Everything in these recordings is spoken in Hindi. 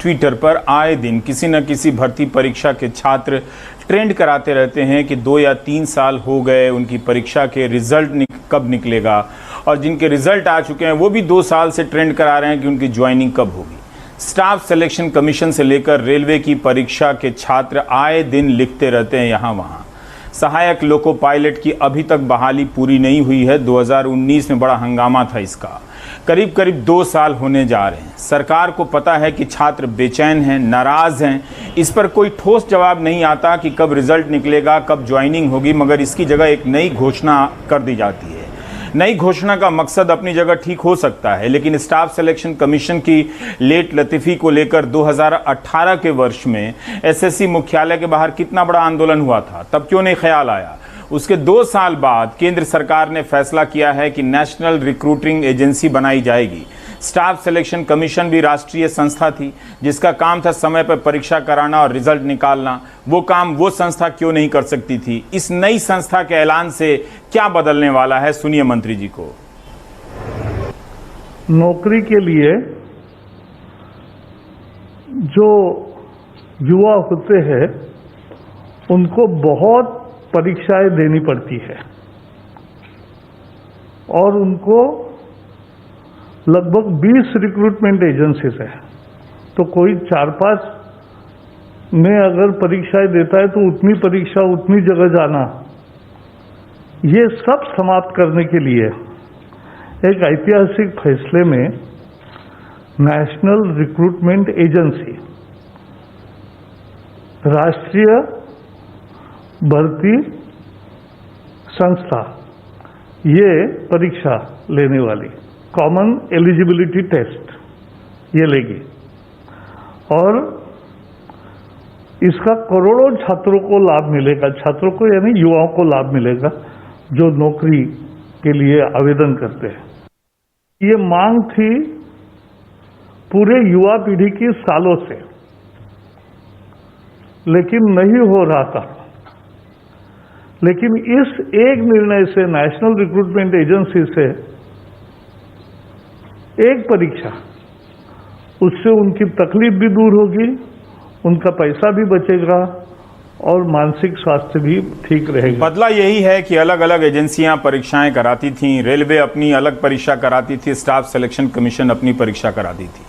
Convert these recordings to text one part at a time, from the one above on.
ट्विटर पर आए दिन किसी न किसी भर्ती परीक्षा के छात्र ट्रेंड कराते रहते हैं कि 2 या 3 साल हो गए, उनकी परीक्षा के रिजल्ट कब निकलेगा, और जिनके रिजल्ट आ चुके हैं वो भी 2 साल से ट्रेंड करा रहे हैं कि उनकी ज्वाइनिंग कब होगी। स्टाफ सिलेक्शन कमीशन से लेकर रेलवे की परीक्षा के छात्र आए दिन लिखते रहते हैं यहाँ वहाँ। सहायक लोको पायलट की अभी तक बहाली पूरी नहीं हुई है। 2019 में बड़ा हंगामा था इसका। करीब करीब 2 साल होने जा रहे हैं। सरकार को पता है कि छात्र बेचैन हैं, नाराज हैं। इस पर कोई ठोस जवाब नहीं आता कि कब रिजल्ट निकलेगा, कब ज्वाइनिंग होगी, मगर इसकी जगह एक नई घोषणा कर दी जाती है। नई घोषणा का मकसद अपनी जगह ठीक हो सकता है, लेकिन स्टाफ सिलेक्शन कमीशन की लेट लतीफ़ी को लेकर 2018 के वर्ष में एसएससी मुख्यालय के बाहर कितना बड़ा आंदोलन हुआ था, तब क्यों नहीं ख्याल आया। उसके 2 साल बाद केंद्र सरकार ने फैसला किया है कि नेशनल रिक्रूटिंग एजेंसी बनाई जाएगी। स्टाफ सिलेक्शन कमीशन भी राष्ट्रीय संस्था थी जिसका काम था समय पर परीक्षा कराना और रिजल्ट निकालना। वो काम वो संस्था क्यों नहीं कर सकती थी। इस नई संस्था के ऐलान से क्या बदलने वाला है, सुनिए मंत्री जी को। नौकरी के लिए जो युवा होते हैं उनको बहुत परीक्षाएं देनी पड़ती है और उनको लगभग 20 रिक्रूटमेंट एजेंसीज है। तो कोई 4-5 में अगर परीक्षाएं देता है तो उतनी परीक्षा उतनी जगह जाना, ये सब समाप्त करने के लिए एक ऐतिहासिक फैसले में नेशनल रिक्रूटमेंट एजेंसी, राष्ट्रीय भर्ती संस्था, ये परीक्षा लेने वाली कॉमन एलिजिबिलिटी टेस्ट ये लेगी और इसका करोड़ों छात्रों को लाभ मिलेगा। छात्रों को यानी युवाओं को लाभ मिलेगा जो नौकरी के लिए आवेदन करते हैं। ये मांग थी पूरे युवा पीढ़ी की सालों से, लेकिन नहीं हो रहा था। लेकिन इस एक निर्णय से, नेशनल रिक्रूटमेंट एजेंसी से एक परीक्षा, उससे उनकी तकलीफ भी दूर होगी, उनका पैसा भी बचेगा और मानसिक स्वास्थ्य भी ठीक रहेगा। बदला यही है कि अलग अलग एजेंसियां परीक्षाएं कराती थीं। रेलवे अपनी अलग परीक्षा कराती थी, स्टाफ सिलेक्शन कमीशन अपनी परीक्षा कराती थी।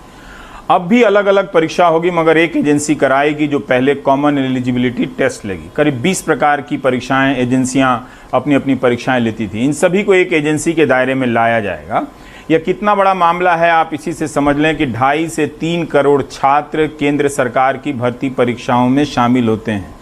अब भी अलग अलग परीक्षा होगी, मगर एक एजेंसी कराएगी जो पहले कॉमन एलिजिबिलिटी टेस्ट लेगी। करीब 20 प्रकार की परीक्षाएं एजेंसियां अपनी अपनी परीक्षाएं लेती थी। इन सभी को एक एजेंसी के दायरे में लाया जाएगा। यह कितना बड़ा मामला है आप इसी से समझ लें कि 2.5 से 3 करोड़ छात्र केंद्र सरकार की भर्ती परीक्षाओं में शामिल होते हैं।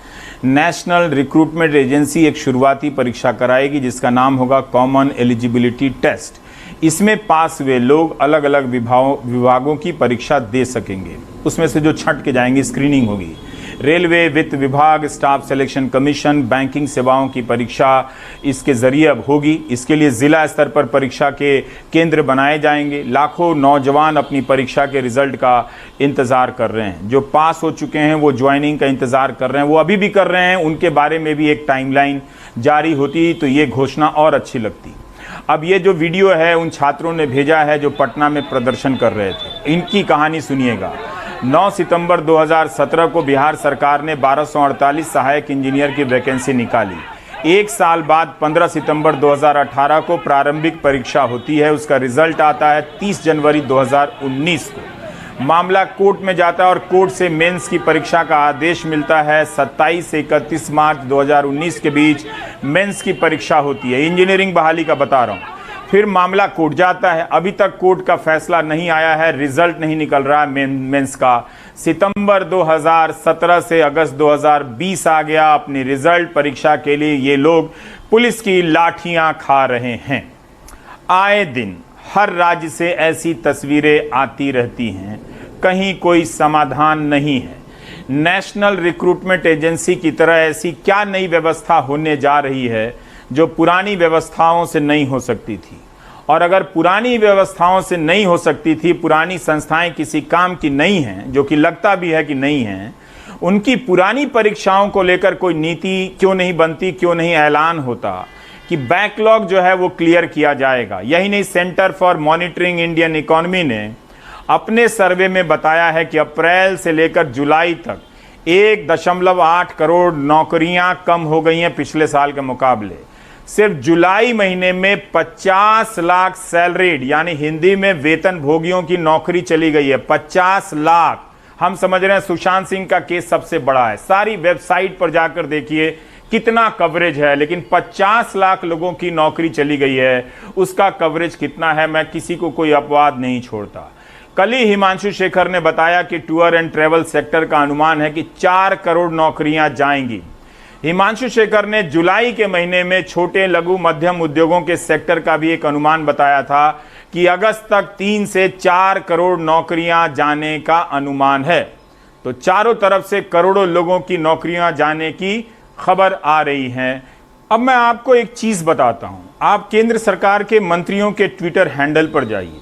नेशनल रिक्रूटमेंट एजेंसी एक शुरुआती परीक्षा कराएगी जिसका नाम होगा कॉमन एलिजिबिलिटी टेस्ट। इसमें पास हुए लोग अलग अलग विभागों की परीक्षा दे सकेंगे। उसमें से जो छंट के जाएंगे स्क्रीनिंग होगी। रेलवे, वित्त विभाग, स्टाफ सिलेक्शन कमीशन, बैंकिंग सेवाओं की परीक्षा इसके जरिए अब होगी। इसके लिए जिला स्तर पर परीक्षा के केंद्र बनाए जाएंगे। लाखों नौजवान अपनी परीक्षा के रिजल्ट का इंतज़ार कर रहे हैं। जो पास हो चुके हैं वो ज्वाइनिंग का इंतज़ार कर रहे हैं, वो अभी भी कर रहे हैं। उनके बारे में भी एक टाइमलाइन जारी होती तो ये घोषणा और अच्छी लगती। अब ये जो वीडियो है उन छात्रों ने भेजा है जो पटना में प्रदर्शन कर रहे थे। इनकी कहानी सुनिएगा। 9 सितंबर 2017 को बिहार सरकार ने 1248 सहायक इंजीनियर की वैकेंसी निकाली। 1 साल बाद 15 सितंबर 2018 को प्रारंभिक परीक्षा होती है। उसका रिजल्ट आता है 30 जनवरी 2019 को। मामला कोर्ट में जाता है और कोर्ट से मेंस की परीक्षा का आदेश मिलता है। 27 से 31 मार्च 2019 के बीच मेंस की परीक्षा होती है। इंजीनियरिंग बहाली का बता रहा हूँ। फिर मामला कोर्ट जाता है। अभी तक कोर्ट का फैसला नहीं आया है, रिजल्ट नहीं निकल रहा है मेंस का। सितंबर 2017 से अगस्त 2020 आ गया। अपनी रिजल्ट परीक्षा के लिए ये लोग पुलिस की लाठियां खा रहे हैं। आए दिन हर राज्य से ऐसी तस्वीरें आती रहती हैं, कहीं कोई समाधान नहीं है। नेशनल रिक्रूटमेंट एजेंसी की तरह ऐसी क्या नई व्यवस्था होने जा रही है जो पुरानी व्यवस्थाओं से नहीं हो सकती थी। और अगर पुरानी व्यवस्थाओं से नहीं हो सकती थी, पुरानी संस्थाएं किसी काम की नहीं हैं, जो कि लगता भी है कि नहीं हैं, उनकी पुरानी परीक्षाओं को लेकर कोई नीति क्यों नहीं बनती, क्यों नहीं ऐलान होता कि बैकलॉग जो है वो क्लियर किया जाएगा। यही नहीं, centre for monitoring Indian economy ने अपने सर्वे में बताया है कि अप्रैल से लेकर जुलाई तक 1.8 करोड़ नौकरियां कम हो गई हैं पिछले साल के मुकाबले। सिर्फ जुलाई महीने में 50 लाख सैलरीड यानी हिंदी में वेतन भोगियों की नौकरी चली गई है। 50 लाख। हम समझ रहे हैं सुशांत सिंह का केस सबसे बड़ा है। सारी वेबसाइट पर जाकर देखिए कितना कवरेज है, लेकिन 50 लाख लोगों की नौकरी चली गई है, उसका कवरेज कितना है मैं किसी को कोई अपवाद नहीं छोड़ता। कल ही हिमांशु शेखर ने बताया कि टूर एंड ट्रेवल सेक्टर का अनुमान है कि 4 करोड़ नौकरियां जाएंगी। हिमांशु शेखर ने जुलाई के महीने में छोटे लघु मध्यम उद्योगों के सेक्टर का भी एक अनुमान बताया था कि अगस्त तक 3 से 4 करोड़ नौकरियां जाने का अनुमान है। तो चारों तरफ से करोड़ों लोगों की नौकरियां जाने की खबर आ रही है। अब मैं आपको एक चीज बताता हूं। आप केंद्र सरकार के मंत्रियों के ट्विटर हैंडल पर जाइए।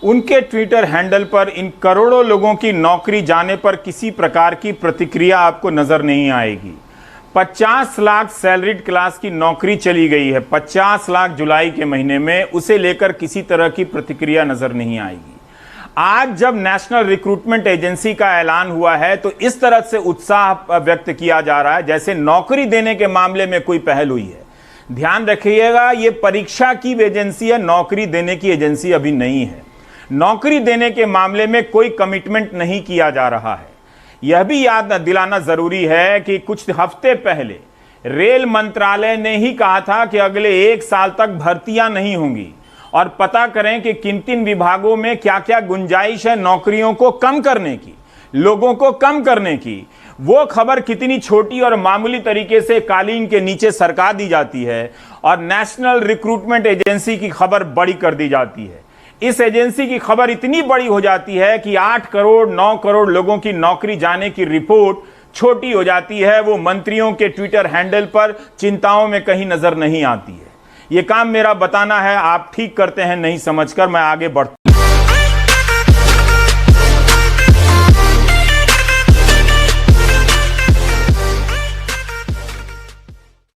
उनके ट्विटर हैंडल पर इन करोड़ों लोगों की नौकरी जाने पर किसी प्रकार की प्रतिक्रिया आपको नजर नहीं आएगी। 50 लाख सैलरीड क्लास की नौकरी चली गई है 50 लाख जुलाई के महीने में, उसे लेकर किसी तरह की प्रतिक्रिया नजर नहीं आएगी। आज जब नेशनल रिक्रूटमेंट एजेंसी का ऐलान हुआ है तो इस तरह से उत्साह व्यक्त किया जा रहा है जैसे नौकरी देने के मामले में कोई पहल हुई है। ध्यान रखिएगा, ये परीक्षा की एजेंसी है, नौकरी देने की एजेंसी अभी नहीं है। नौकरी देने के मामले में कोई कमिटमेंट नहीं किया जा रहा है। यह भी याद दिलाना जरूरी है कि कुछ हफ्ते पहले रेल मंत्रालय ने ही कहा था कि अगले 1 साल तक भर्तियां नहीं होंगी और पता करें कि किन किन विभागों में क्या क्या गुंजाइश है नौकरियों को कम करने की, लोगों को कम करने की। वो खबर कितनी छोटी और मामूली तरीके से कालीन के नीचे सरका दी जाती है और नेशनल रिक्रूटमेंट एजेंसी की खबर बड़ी कर दी जाती है। इस एजेंसी की खबर इतनी बड़ी हो जाती है कि 8 करोड़ 9 करोड़ लोगों की नौकरी जाने की रिपोर्ट छोटी हो जाती है। वो मंत्रियों के ट्विटर हैंडल पर चिंताओं में कहीं नजर नहीं आती है। ये काम मेरा बताना है, आप ठीक करते हैं नहीं समझकर, मैं आगे बढ़ता